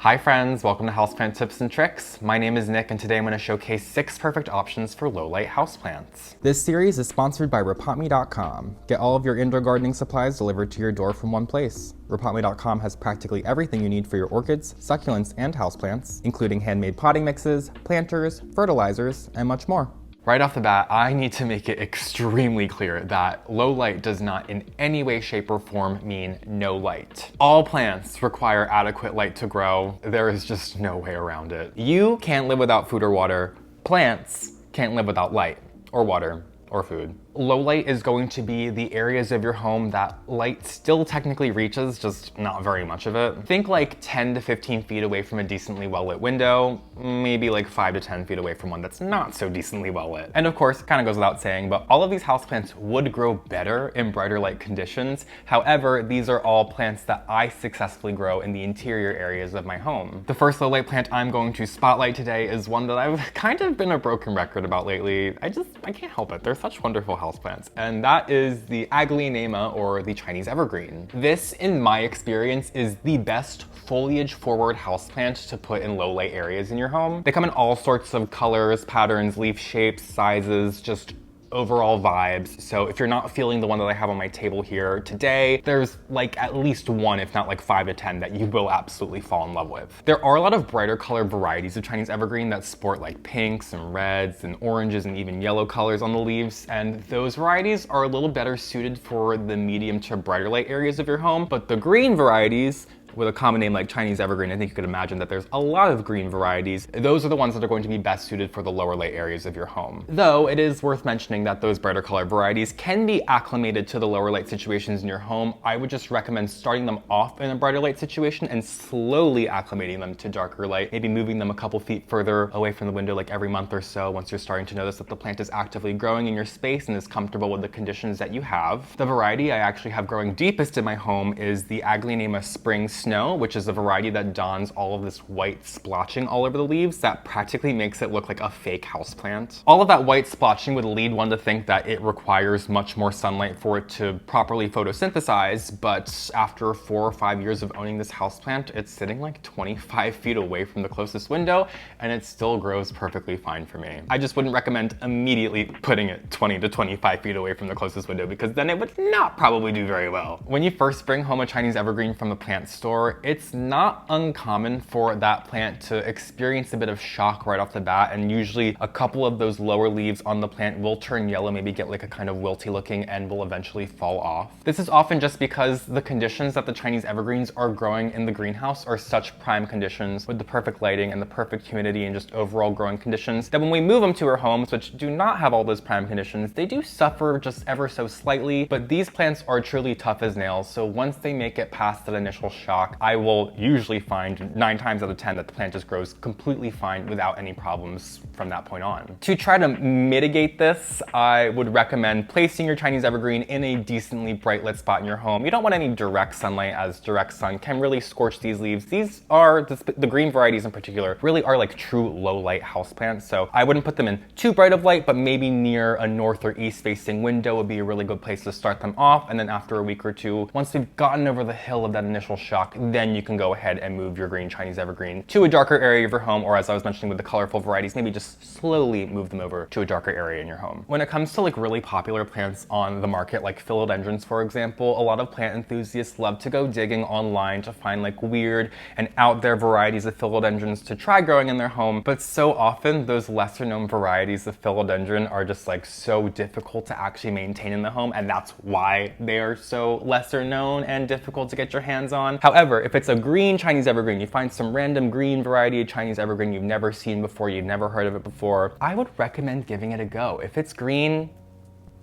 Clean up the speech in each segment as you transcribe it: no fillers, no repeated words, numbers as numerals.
Hi friends, welcome to Houseplant Tips and Tricks. My name is Nick and today I'm going to showcase 6 perfect options for low-light houseplants. This series is sponsored by repotme.com. Get all of your indoor gardening supplies delivered to your door from one place. Repotme.com has practically everything you need for your orchids, succulents, and houseplants, including handmade potting mixes, planters, fertilizers, and much more. Right off the bat, I need to make it extremely clear that low light does not in any way, shape, or form mean no light. All plants require adequate light to grow. There is just no way around it. You can't live without food or water. Plants can't live without light or water or food. Low light is going to be the areas of your home that light still technically reaches, just not very much of it. Think like 10 to 15 feet away from a decently well-lit window, maybe like 5 to 10 feet away from one that's not so decently well-lit. And of course, it kind of goes without saying, but all of these houseplants would grow better in brighter light conditions. However, these are all plants that I successfully grow in the interior areas of my home. The first low light plant I'm going to spotlight today is one that I've kind of been a broken record about lately. I can't help it. They're such wonderful houseplants, and that is the Aglaonema, or the Chinese evergreen. This, in my experience, is the best foliage-forward houseplant to put in low-light areas in your home. They come in all sorts of colors, patterns, leaf shapes, sizes, just overall vibes. So if you're not feeling the one that I have on my table here today, there's like at least one, if not like 5 to 10 that you will absolutely fall in love with. There are a lot of brighter colored varieties of Chinese evergreen that sport like pinks and reds and oranges and even yellow colors on the leaves, and those varieties are a little better suited for the medium to brighter light areas of your home. But the green varieties, with a common name like Chinese evergreen, I think you could imagine that there's a lot of green varieties. Those are the ones that are going to be best suited for the lower light areas of your home. Though it is worth mentioning that those brighter colored varieties can be acclimated to the lower light situations in your home. I would just recommend starting them off in a brighter light situation and slowly acclimating them to darker light, maybe moving them a couple feet further away from the window like every month or so once you're starting to notice that the plant is actively growing in your space and is comfortable with the conditions that you have. The variety I actually have growing deepest in my home is the Aglaonema Spring Snow, which is a variety that dons all of this white splotching all over the leaves that practically makes it look like a fake houseplant. All of that white splotching would lead one to think that it requires much more sunlight for it to properly photosynthesize, but after 4 or 5 years of owning this houseplant, it's sitting like 25 feet away from the closest window, and it still grows perfectly fine for me. I just wouldn't recommend immediately putting it 20 to 25 feet away from the closest window, because then it would not probably do very well. When you first bring home a Chinese evergreen from the plant store, it's not uncommon for that plant to experience a bit of shock right off the bat, and usually a couple of those lower leaves on the plant will turn yellow, maybe get like a kind of wilty looking, and will eventually fall off. This is often just because the conditions that the Chinese evergreens are growing in the greenhouse are such prime conditions with the perfect lighting and the perfect humidity and just overall growing conditions that when we move them to our homes, which do not have all those prime conditions, they do suffer just ever so slightly. But these plants are truly tough as nails, so once they make it past that initial shock, I will usually find 9 times out of 10 that the plant just grows completely fine without any problems from that point on. To try to mitigate this, I would recommend placing your Chinese evergreen in a decently bright lit spot in your home. You don't want any direct sunlight, as direct sun can really scorch these leaves. These are, the green varieties in particular, really are like true low light houseplants, so I wouldn't put them in too bright of light, but maybe near a north or east facing window would be a really good place to start them off, and then after a week or two, once we've gotten over the hill of that initial shock, then you can go ahead and move your green Chinese evergreen to a darker area of your home, or as I was mentioning with the colorful varieties, maybe just slowly move them over to a darker area in your home. When it comes to like really popular plants on the market, like philodendrons for example, a lot of plant enthusiasts love to go digging online to find like weird and out there varieties of philodendrons to try growing in their home, but so often those lesser known varieties of philodendron are just like so difficult to actually maintain in the home, and that's why they are so lesser known and difficult to get your hands on. However, if it's a green Chinese evergreen, you find some random green variety of Chinese evergreen you've never seen before, you've never heard of it before, I would recommend giving it a go. If it's green,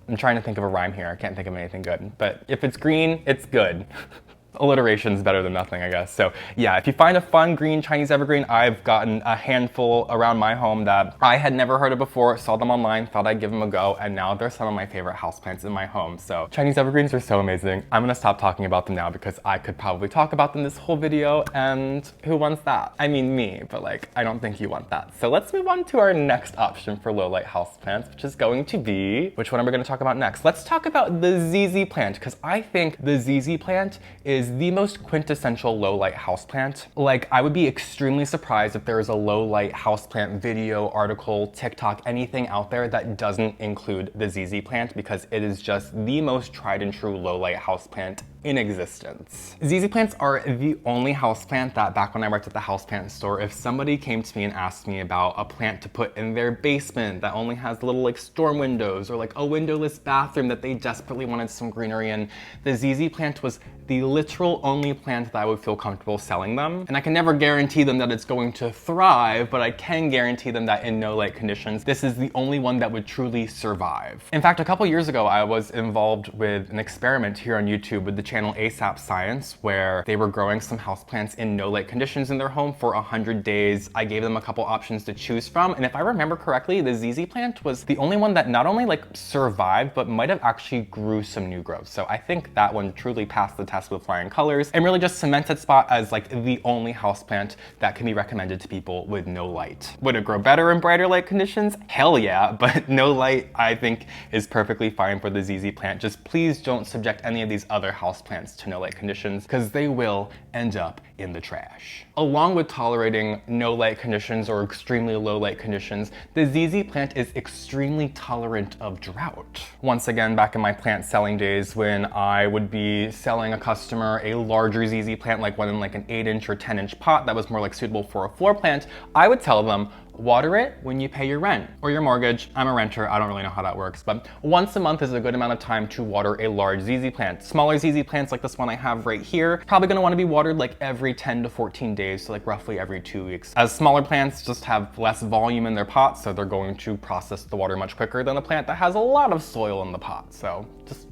I'm trying to think of a rhyme here, I can't think of anything good, but if it's green, it's good. Alliteration's better than nothing, I guess. So yeah, if you find a fun green Chinese evergreen, I've gotten a handful around my home that I had never heard of before, saw them online, thought I'd give them a go, and now they're some of my favorite houseplants in my home. So Chinese evergreens are so amazing. I'm gonna stop talking about them now because I could probably talk about them this whole video, and who wants that? I mean me, but like, I don't think you want that. So let's move on to our next option for low light houseplants, which is going to be, which one are we gonna talk about next? Let's talk about the ZZ plant, because I think the ZZ plant is is the most quintessential low light houseplant. Like, I would be extremely surprised if there is a low light houseplant video, article, TikTok, anything out there that doesn't include the ZZ plant, because it is just the most tried and true low light houseplant in existence. ZZ plants are the only houseplant that, back when I worked at the houseplant store, if somebody came to me and asked me about a plant to put in their basement that only has little like storm windows or like a windowless bathroom that they desperately wanted some greenery in, the ZZ plant was the literal only plant that I would feel comfortable selling them. And I can never guarantee them that it's going to thrive, but I can guarantee them that in no light conditions, this is the only one that would truly survive. In fact, a couple years ago, I was involved with an experiment here on YouTube with the channel ASAP Science, where they were growing some houseplants in no light conditions in their home for 100 days. I gave them a couple options to choose from, and if I remember correctly, the ZZ plant was the only one that not only like survived, but might have actually grew some new growth. So I think that one truly passed the test with flying colors and really just cements its spot as like the only houseplant that can be recommended to people with no light. Would it grow better in brighter light conditions? Hell yeah, but no light I think is perfectly fine for the ZZ plant. Just please don't subject any of these other houseplants to no light conditions, because they will end up in the trash. Along with tolerating no light conditions or extremely low light conditions, the ZZ plant is extremely tolerant of drought. Once again, back in my plant selling days, when I would be selling a customer a larger ZZ plant, like one in like an 8-inch or 10-inch pot that was more like suitable for a floor plant, I would tell them, water it when you pay your rent or your mortgage. I'm a renter, I don't really know how that works, but once a month is a good amount of time to water a large ZZ plant. Smaller ZZ plants like this one I have right here, probably gonna wanna be watered like every 10 to 14 days, so like roughly every 2 weeks. As smaller plants just have less volume in their pot, so they're going to process the water much quicker than a plant that has a lot of soil in the pot. So just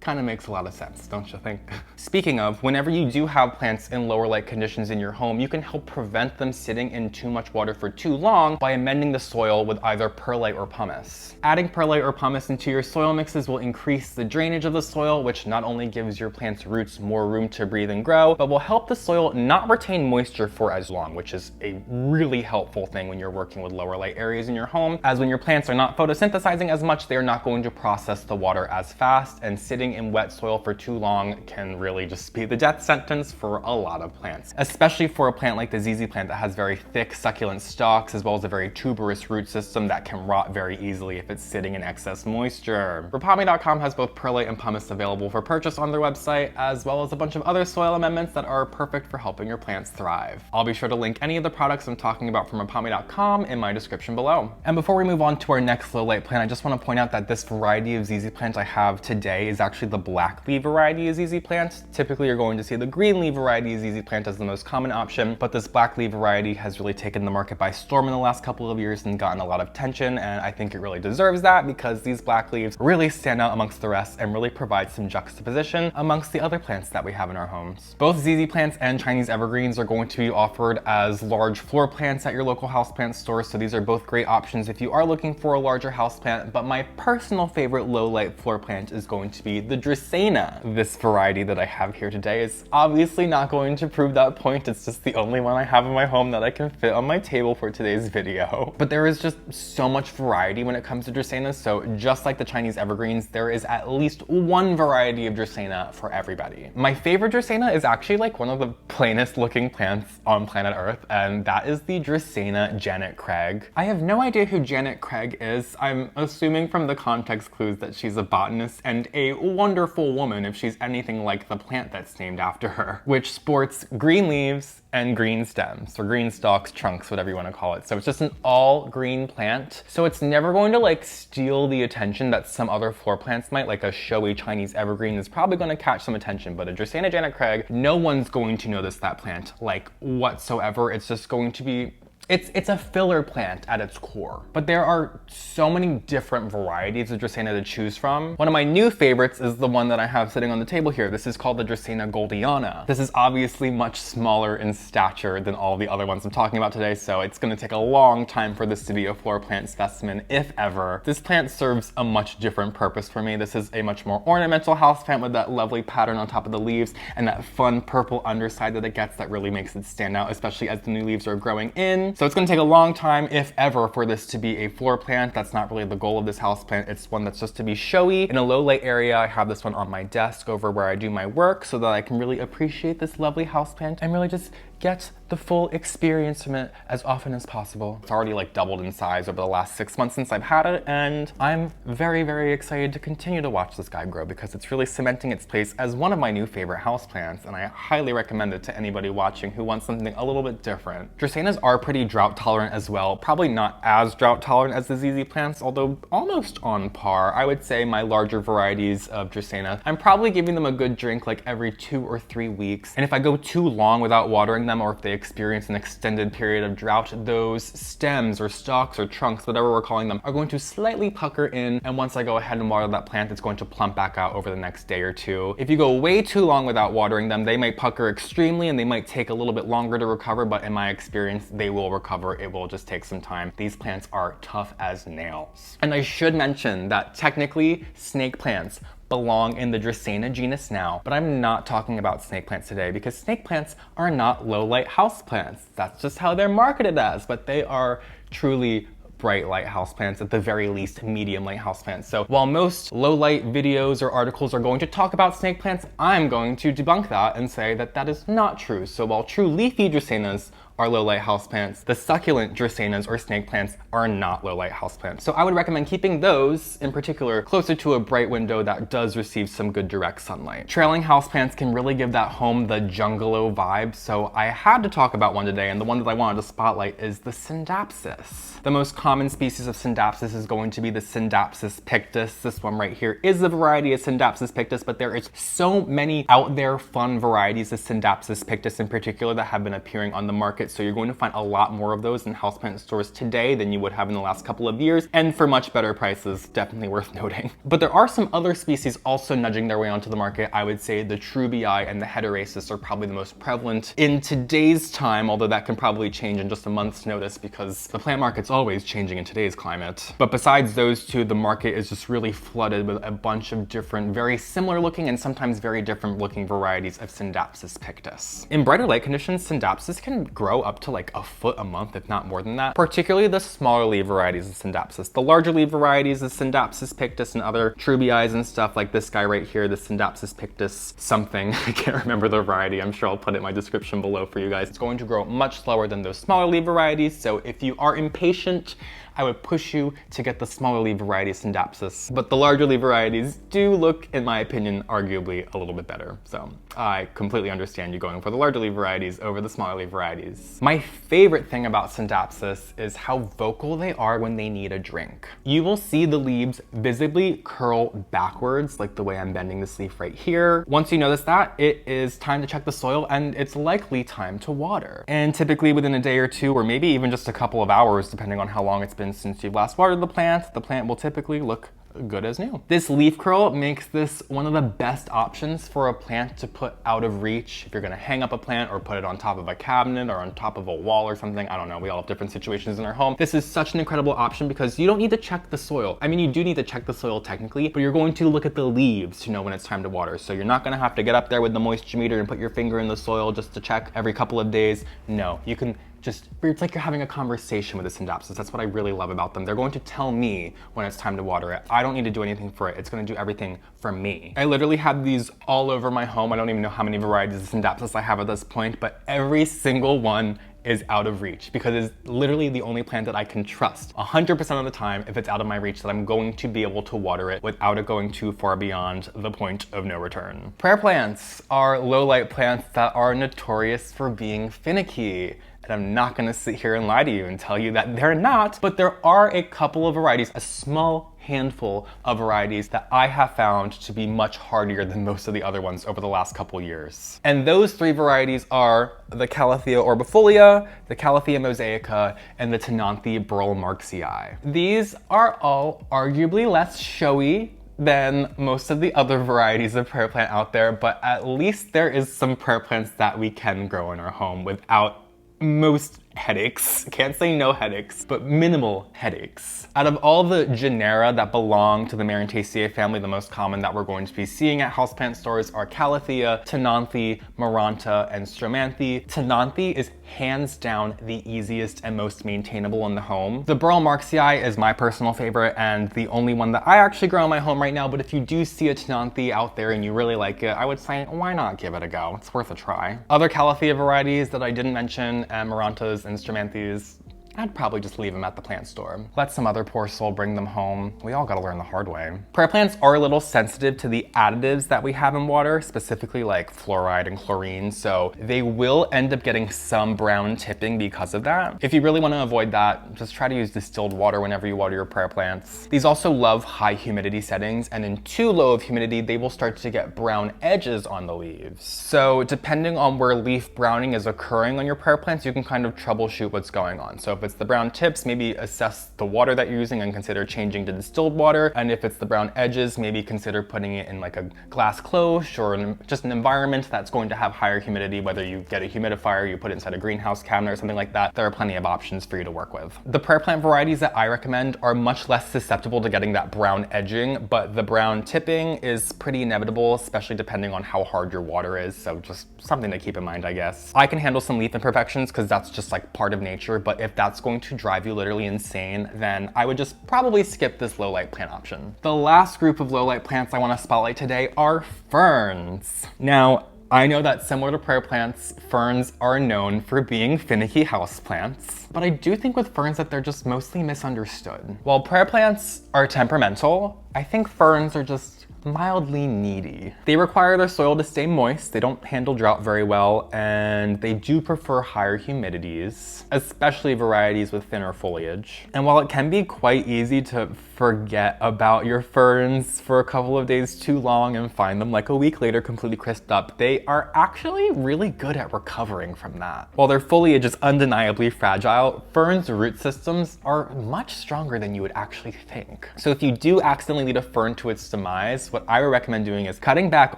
kind of makes a lot of sense, don't you think? Speaking of, whenever you do have plants in lower light conditions in your home, you can help prevent them sitting in too much water for too long by amending the soil with either perlite or pumice. Adding perlite or pumice into your soil mixes will increase the drainage of the soil, which not only gives your plant's roots more room to breathe and grow, but will help the soil not retain moisture for as long, which is a really helpful thing when you're working with lower light areas in your home, as when your plants are not photosynthesizing as much, they're not going to process the water as fast, and sitting in wet soil for too long can really just be the death sentence for a lot of plants, especially for a plant like the ZZ plant that has very thick succulent stalks as well as a very tuberous root system that can rot very easily if it's sitting in excess moisture. Repotme.com has both perlite and pumice available for purchase on their website, as well as a bunch of other soil amendments that are perfect for helping your plants thrive. I'll be sure to link any of the products I'm talking about from repotme.com in my description below. And before we move on to our next low light plant, I just want to point out that this variety of ZZ plant I have today is actually the black leaf variety of ZZ plant. Typically you're going to see the green leaf variety of ZZ plant as the most common option, but this black leaf variety has really taken the market by storm in the last couple of years and gotten a lot of attention, and I think it really deserves that because these black leaves really stand out amongst the rest and really provide some juxtaposition amongst the other plants that we have in our homes. Both ZZ plants and Chinese evergreens are going to be offered as large floor plants at your local houseplant store, so these are both great options if you are looking for a larger houseplant, but my personal favorite low light floor plant is going to be the Dracaena. This variety that I have here today is obviously not going to prove that point. It's just the only one I have in my home that I can fit on my table for today's video. But there is just so much variety when it comes to Dracaena, so just like the Chinese evergreens, there is at least one variety of Dracaena for everybody. My favorite Dracaena is actually like one of the plainest looking plants on planet Earth, and that is the Dracaena Janet Craig. I have no idea who Janet Craig is. I'm assuming from the context clues that she's a botanist and a wonderful woman if she's anything like the plant that's named after her, which sports green leaves and green stems, or green stalks, trunks, whatever you want to call it. So it's just an all green plant. So it's never going to like steal the attention that some other floor plants might, like a showy Chinese evergreen is probably going to catch some attention, but a Dracaena Janet Craig, no one's going to notice that plant like whatsoever. It's just going to be It's a filler plant at its core, but there are so many different varieties of Dracaena to choose from. One of my new favorites is the one that I have sitting on the table here. This is called the Dracaena goldieana. This is obviously much smaller in stature than all the other ones I'm talking about today, so it's gonna take a long time for this to be a floor plant specimen, if ever. This plant serves a much different purpose for me. This is a much more ornamental houseplant with that lovely pattern on top of the leaves and that fun purple underside that it gets that really makes it stand out, especially as the new leaves are growing in. season. So it's gonna take a long time, if ever, for this to be a floor plant. That's not really the goal of this houseplant. It's one that's just to be showy. In a low light area, I have this one on my desk over where I do my work so that I can really appreciate this lovely houseplant and really just get the full experience from it as often as possible. It's already like doubled in size over the last 6 months since I've had it, and I'm very, very excited to continue to watch this guy grow because it's really cementing its place as one of my new favorite houseplants, and I highly recommend it to anybody watching who wants something a little bit different. Dracaenas are pretty drought tolerant as well, probably not as drought tolerant as the ZZ plants, although almost on par. I would say my larger varieties of Dracaena, I'm probably giving them a good drink like every 2 or 3 weeks, and if I go too long without watering them, or if they experience an extended period of drought, those stems or stalks or trunks, whatever we're calling them, are going to slightly pucker in, and once I go ahead and water that plant, it's going to plump back out over the next day or two. If you go way too long without watering them, they might pucker extremely and they might take a little bit longer to recover, but in my experience, they will recover. It will just take some time. These plants are tough as nails. And I should mention that technically snake plants belong in the Dracaena genus now, but I'm not talking about snake plants today because snake plants are not low light house plants. That's just how they're marketed as, but they are truly bright light houseplants, at the very least medium light houseplants. So while most low light videos or articles are going to talk about snake plants, I'm going to debunk that and say that that is not true. So while true leafy Dracaenas are low light houseplants, the succulent Dracaenas or snake plants are not low light houseplants. So I would recommend keeping those in particular closer to a bright window that does receive some good direct sunlight. Trailing houseplants can really give that home the jungalo vibe, so I had to talk about one today, and the one that I wanted to spotlight is the Scindapsus. The most common species of Scindapsus is going to be the Scindapsus pictus. This one right here is a variety of Scindapsus pictus, but there is so many out there fun varieties of Scindapsus pictus in particular that have been appearing on the market. So you're going to find a lot more of those in houseplant stores today than you would have in the last couple of years, and for much better prices, definitely worth noting. But there are some other species also nudging their way onto the market. I would say the Trubii and the Hederaceus are probably the most prevalent in today's time, although that can probably change in just a month's notice because the plant market's always changing in today's climate. But besides those two, the market is just really flooded with a bunch of different, very similar looking and sometimes very different looking varieties of Scindapsus pictus. In brighter light conditions, Scindapsus can grow up to like a foot a month, if not more than that, particularly the smaller leaf varieties of Scindapsus. The larger leaf varieties of Scindapsus pictus and other Trubii and stuff like this guy right here, the Scindapsus pictus something, I can't remember the variety, I'm sure I'll put it in my description below for you guys. It's going to grow much slower than those smaller leaf varieties, so if you are impatient, I would push you to get the smaller leaf variety of Scindapsus, but the larger leaf varieties do look, in my opinion, arguably a little bit better. So I completely understand you going for the larger leaf varieties over the smaller leaf varieties. My favorite thing about Scindapsus is how vocal they are when they need a drink. You will see the leaves visibly curl backwards, like the way I'm bending this leaf right here. Once you notice that, it is time to check the soil and it's likely time to water. And typically within a day or two, or maybe even just a couple of hours, depending on how long it's been since you've last watered the plant will typically look good as new. This leaf curl makes this one of the best options for a plant to put out of reach. If you're gonna hang up a plant or put it on top of a cabinet or on top of a wall or something, I don't know, we all have different situations in our home. This is such an incredible option because you don't need to check the soil. I mean, you do need to check the soil technically, but you're going to look at the leaves to know when it's time to water. So you're not gonna have to get up there with the moisture meter and put your finger in the soil just to check every couple of days. No, you can it's like you're having a conversation with the Scindapsus. That's what I really love about them. They're going to tell me when it's time to water it. I don't need to do anything for it. It's going to do everything for me. I literally have these all over my home. I don't even know how many varieties of Scindapsus I have at this point, but every single one is out of reach because it's literally the only plant that I can trust 100% of the time if it's out of my reach that I'm going to be able to water it without it going too far beyond the point of no return. Prayer plants are low light plants that are notorious for being finicky. And I'm not gonna sit here and lie to you and tell you that they're not, but there are a couple of varieties, a small handful of varieties that I have found to be much hardier than most of the other ones over the last couple years. And those three varieties are the Calathea orbifolia, the Calathea mosaica, and the Tenanthe burl marxii. These are all arguably less showy than most of the other varieties of prayer plant out there, but at least there is some prayer plants that we can grow in our home without most headaches. Can't say no headaches, but minimal headaches. Out of all the genera that belong to the Marantaceae family, the most common that we're going to be seeing at houseplant stores are Calathea, Tenanthe, Maranta, and Stromanthe. Tenanthe is hands down the easiest and most maintainable in the home. The Burl Marxii is my personal favorite and the only one that I actually grow in my home right now, but if you do see a Tenanthe out there and you really like it, I would say, why not give it a go? It's worth a try. Other Calathea varieties that I didn't mention, and Marantas and Stromanthes, I'd probably just leave them at the plant store. Let some other poor soul bring them home. We all gotta learn the hard way. Prayer plants are a little sensitive to the additives that we have in water, specifically like fluoride and chlorine, so they will end up getting some brown tipping because of that. If you really wanna avoid that, just try to use distilled water whenever you water your prayer plants. These also love high humidity settings, and in too low of humidity, they will start to get brown edges on the leaves. So depending on where leaf browning is occurring on your prayer plants, you can kind of troubleshoot what's going on. So if it's the brown tips, maybe assess the water that you're using and consider changing to distilled water. And if it's the brown edges, maybe consider putting it in like a glass cloche or just an environment that's going to have higher humidity, whether you get a humidifier, you put it inside a greenhouse cabinet or something like that. There are plenty of options for you to work with. The prayer plant varieties that I recommend are much less susceptible to getting that brown edging, but the brown tipping is pretty inevitable, especially depending on how hard your water is. So just something to keep in mind, I guess. I can handle some leaf imperfections because that's just like part of nature, but if that's going to drive you literally insane, then I would just probably skip this low light plant option. The last group of low light plants I want to spotlight today are ferns. Now, I know that similar to prayer plants, ferns are known for being finicky houseplants, but I do think with ferns that they're just mostly misunderstood. While prayer plants are temperamental, I think ferns are just mildly needy. They require their soil to stay moist, they don't handle drought very well, and they do prefer higher humidities, especially varieties with thinner foliage. And while it can be quite easy to forget about your ferns for a couple of days too long and find them like a week later completely crisped up, they are actually really good at recovering from that. While their foliage is undeniably fragile, ferns' root systems are much stronger than you would actually think. So if you do accidentally lead a fern to its demise, what I would recommend doing is cutting back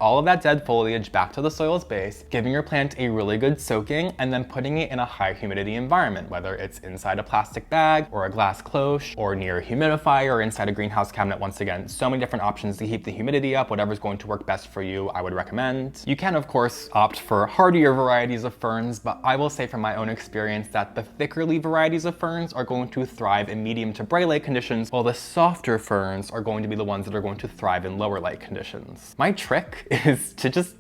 all of that dead foliage back to the soil's base, giving your plant a really good soaking, and then putting it in a high humidity environment, whether it's inside a plastic bag or a glass cloche or near a humidifier or inside a greenhouse cabinet. Once again, so many different options to keep the humidity up, whatever's going to work best for you, I would recommend. You can, of course, opt for hardier varieties of ferns, but I will say from my own experience that the thicker leaf varieties of ferns are going to thrive in medium to bright light conditions, while the softer ferns are going to be the ones that are going to thrive in lower light conditions. My trick is to just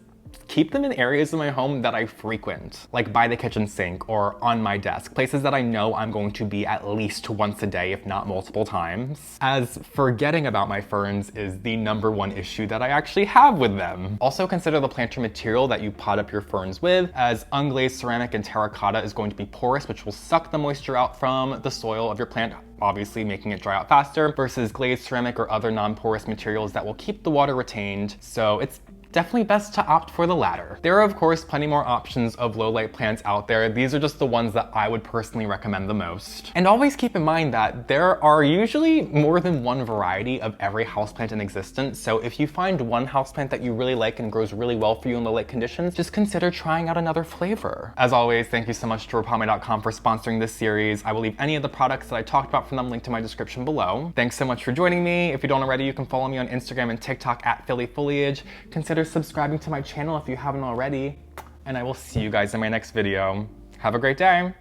keep them in areas of my home that I frequent, like by the kitchen sink or on my desk, places that I know I'm going to be at least once a day, if not multiple times, as forgetting about my ferns is the #1 issue that I actually have with them. Also consider the planter material that you pot up your ferns with, as unglazed ceramic and terracotta is going to be porous, which will suck the moisture out from the soil of your plant, obviously making it dry out faster, versus glazed ceramic or other non-porous materials that will keep the water retained. So it's definitely best to opt for the latter. There are of course plenty more options of low light plants out there. These are just the ones that I would personally recommend the most. And always keep in mind that there are usually more than one variety of every houseplant in existence. So if you find one houseplant that you really like and grows really well for you in low light conditions, just consider trying out another flavor. As always, thank you so much to repotme.com for sponsoring this series. I will leave any of the products that I talked about from them linked in my description below. Thanks so much for joining me. If you don't already, you can follow me on Instagram and TikTok at phillyfoliage. Consider subscribing to my channel if you haven't already, and I will see you guys in my next video. Have a great day.